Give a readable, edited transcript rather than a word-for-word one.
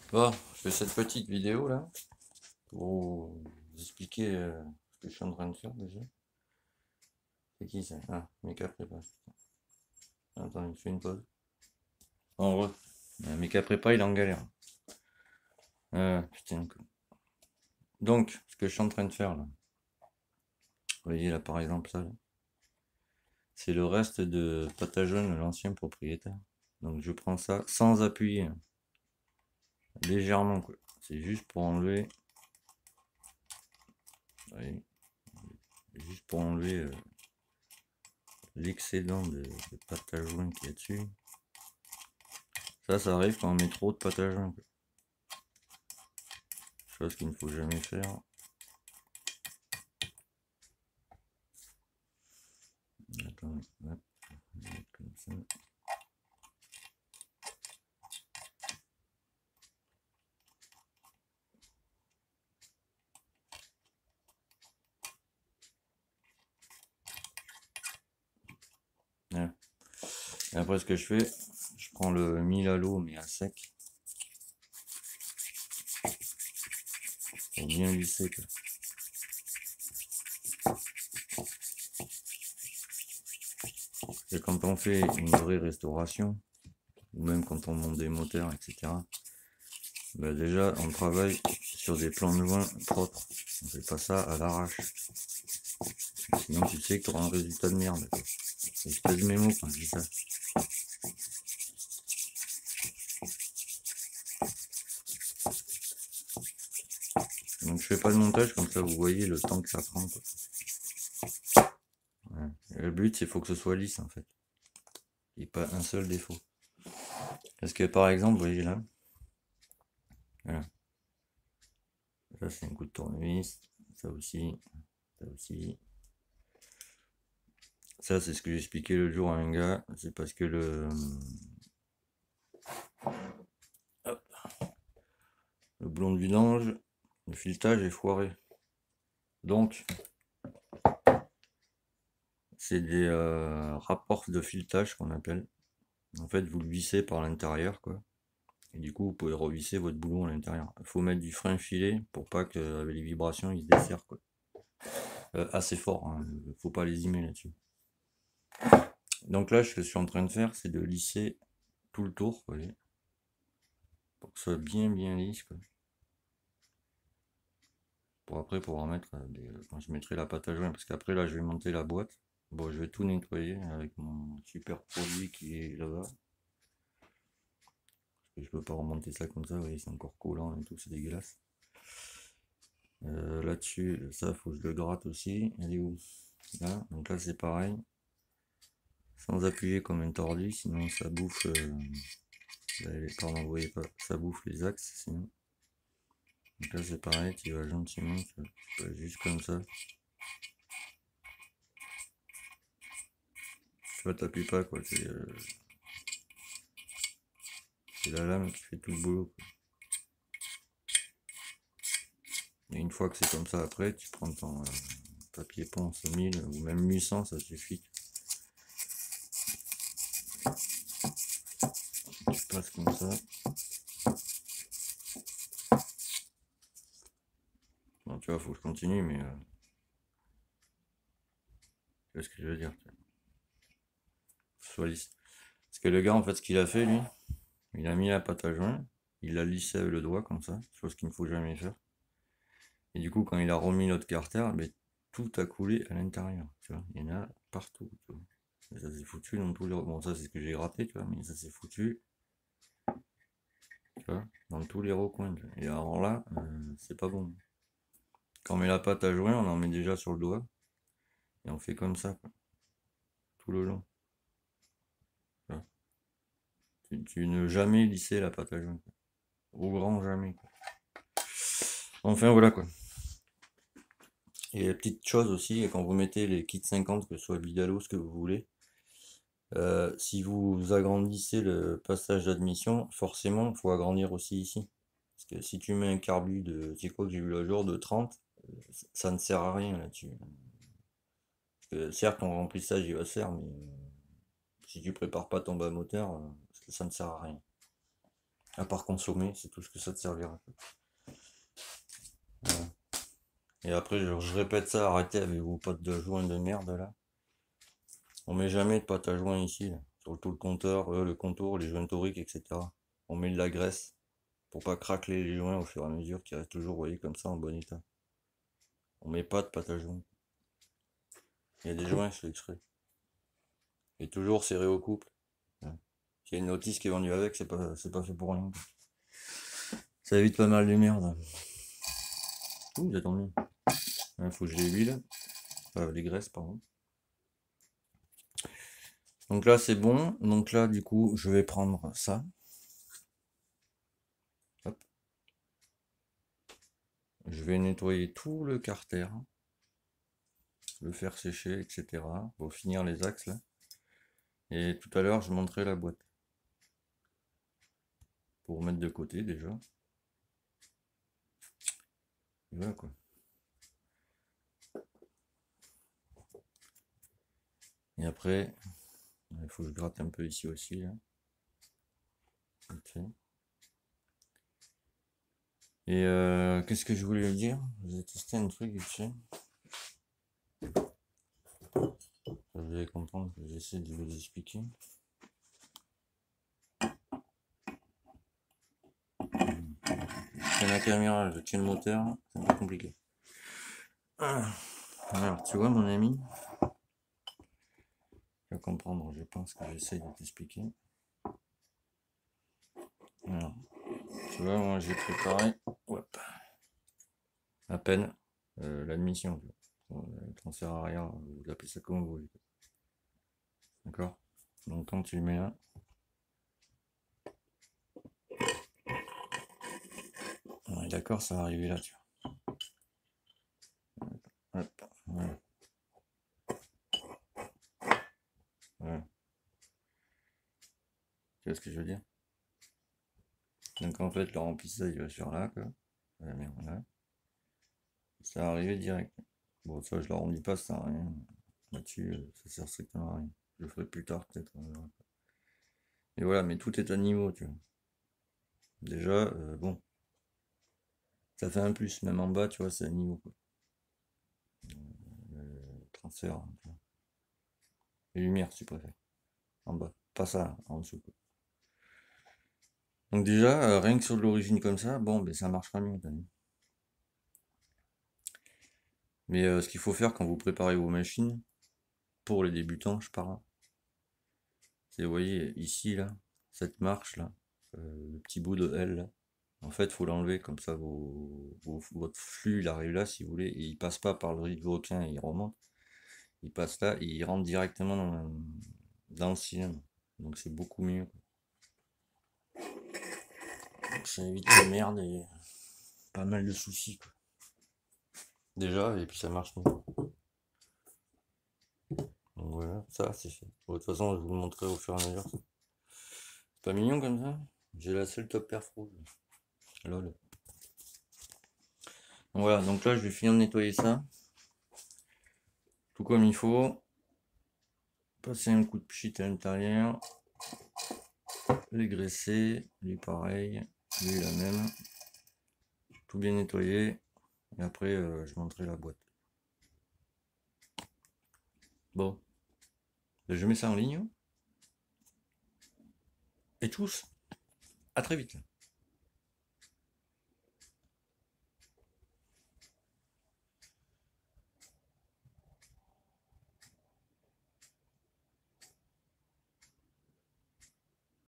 Bon, je fais cette petite vidéo là pour vous expliquer ce que je suis en train de faire déjà. C'est qui ça? Ah, Méca Prépa. Attends, il fait une pause. En gros, Méca Prépa il est en galère. Putain. Donc, ce que je suis en train de faire là, vous voyez là par exemple ça, c'est le reste de pâte à jaune de l'ancien propriétaire. Donc je prends ça sans appuyer, hein, légèrement quoi. C'est juste pour enlever, vous voyez, juste pour enlever l'excédent de pâte à jaune qu'il y a dessus. Ça arrive quand on met trop de pâte à jaune, quoi. Chose qu'il ne faut jamais faire. Attends, hop, comme ça. Voilà. Et après, ce que je fais, je prends le mil à l'eau, mais à sec, pour bien lisser, quoi. Et quand on fait une vraie restauration, ou même quand on monte des moteurs, etc., bah déjà, on travaille sur des plans de joint propres. On fait pas ça à l'arrache. Sinon, tu sais que tu auras un résultat de merde. C'est espèce de mémo quand je dis ça. Donc, je fais pas de montage, comme ça, vous voyez le temps que ça prend, quoi. Ouais. Le but, c'est faut que ce soit lisse, en fait. Et pas un seul défaut. Parce que, par exemple, vous voyez là, voilà. Ça, c'est un coup de tournevis. Ça aussi. Ça aussi. Ça, c'est ce que j'expliquais le jour à un gars. C'est parce que le blond de vidange, le filetage est foiré. Donc, c'est des rapports de filetage qu'on appelle. En fait, vous le vissez par l'intérieur, quoi. Et du coup, vous pouvez revisser votre boulon à l'intérieur. Il faut mettre du frein filet pour pas qu'avec les vibrations, il se desserre, quoi. Assez fort, hein. Faut pas les aimer là-dessus. Donc là, ce que je suis en train de faire, c'est de lisser tout le tour, vous voyez, pour que ce soit bien lisse, quoi. Pour après pouvoir mettre quand je mettrai la pâte à joint, parce qu'après là je vais monter la boîte. Bon, je vais tout nettoyer avec mon super produit qui est là-bas. Parce que je peux pas remonter ça comme ça, vous voyez, c'est encore collant et tout, c'est dégueulasse. Là-dessus, ça faut que je le gratte aussi. Elle est où? Là, donc là c'est pareil. Sans appuyer comme un tordu, sinon ça bouffe. Pardon, vous voyez pas, ça bouffe les axes sinon. Donc là c'est pareil, tu vas gentiment, tu vas juste comme ça. Tu vois, t'appuies pas quoi, c'est la lame qui fait tout le boulot, quoi. Et une fois que c'est comme ça, après, tu prends ton papier ponce 1000 ou même 800, ça suffit. Tu passes comme ça. Bon, tu vois, faut que je continue, mais tu vois ce que je veux dire. Soit lisse. Parce que le gars, en fait, ce qu'il a fait, lui, il a mis la pâte à joint, il l'a lissé avec le doigt, comme ça, chose qu'il ne faut jamais faire. Et du coup, quand il a remis l'autre carter, ben, tout a coulé à l'intérieur, tu vois. Il y en a partout, tu vois. Et ça s'est foutu dans tous les... Bon, ça, c'est ce que j'ai raté, tu vois, mais ça s'est foutu, tu vois, dans tous les recoins. Et alors là, c'est pas bon. Quand on met la pâte à joint, on en met déjà sur le doigt. Et on fait comme ça, quoi, tout le long. Tu ne jamais lisser la pâte à joint, quoi. Au grand jamais, quoi. Enfin voilà quoi. Et petite chose aussi, quand vous mettez les kits 50, que ce soit Vidalo, ce que vous voulez, si vous agrandissez le passage d'admission, forcément, il faut agrandir aussi ici. Parce que si tu mets un carbu de, c'est quoi que j'ai vu le jour, de 30, ça ne sert à rien là-dessus. Parce que certes, ton remplissage il va se faire, mais si tu prépares pas ton bas moteur, ça ne sert à rien. À part consommer, c'est tout ce que ça te servira. Voilà. Et après, je répète ça, arrêtez avec vos pâtes de joint de merde là. On met jamais de pâte à joint ici, là. Sur tout le compteur, le contour, les joints toriques, etc. On met de la graisse pour pas craquer les joints au fur et à mesure, qui restent toujours, vous voyez, comme ça en bon état. On met pas de pâte à joint. Il y a des joints, je fais exprès. Et toujours serré au couple. S'il y a une notice qui est vendue avec, c'est pas fait pour rien. Ça évite pas mal de merde. Ouh, j'ai attendu. Il faut que je les huile. Les graisses, pardon. Donc là, c'est bon. Donc là, du coup, je vais prendre ça. Hop. Je vais nettoyer tout le carter. Le faire sécher, etc. Pour finir les axes là. Et tout à l'heure, je montrerai la boîte. Pour mettre de côté déjà. Voilà quoi. Et après, il faut que je gratte un peu ici aussi. Là. Okay. Et qu'est-ce que je voulais dire? J'ai testé un truc ici. Vous allez comprendre que j'essaie de vous expliquer. C'est la caméra, je tiens le moteur, c'est un peu compliqué. Alors, tu vois mon ami, tu vas comprendre, je pense que j'essaie de t'expliquer. Alors, tu vois, moi j'ai préparé, hop, à peine l'admission, le transfert arrière, vous appelez ça comme vous voulez. D'accord? Donc quand tu le mets là, on est d'accord, ça va arriver là, tu vois. Hop, voilà. Voilà. Tu vois ce que je veux dire? Donc en fait, le remplissage il va sur là, quoi. Voilà. Ça va arriver direct. Bon, ça, je l'arrondis pas, ça sert à rien. Là-dessus, ça sert strictement à rien. Je le ferai plus tard, peut-être. Et voilà, mais tout est à niveau, tu vois. Déjà, bon, ça fait un plus, même en bas, tu vois, c'est à niveau, quoi. Transfert, hein, tu vois. Les lumières, si tu préfères. En bas. Pas ça, en dessous, quoi. Donc déjà, rien que sur de l'origine comme ça, bon, ben ça marchera mieux, quand même. Mais ce qu'il faut faire quand vous préparez vos machines, pour les débutants, je parle, c'est, vous voyez, ici, là, cette marche, là, le petit bout de L, là, en fait, il faut l'enlever, comme ça, votre flux, il arrive là, si vous voulez, et il passe pas par le rideau-requin et il remonte. Il passe là et il rentre directement dans le cylindre. Donc c'est beaucoup mieux. Donc ça évite la merde et pas mal de soucis, quoi. Déjà, et puis ça marche mieux. Donc voilà, ça c'est fait. Bon, de toute façon, je vous le montrerai au fur et à mesure. C'est pas mignon comme ça? J'ai la seule top perf rouge. Lol. Donc voilà, donc là je vais finir de nettoyer ça. Tout comme il faut. Passer un coup de pchit à l'intérieur. Les graisser, lui pareil, lui la même. Tout bien nettoyer. Et après je montrerai la boîte. Bon. Je mets ça en ligne. Et tous, à très vite.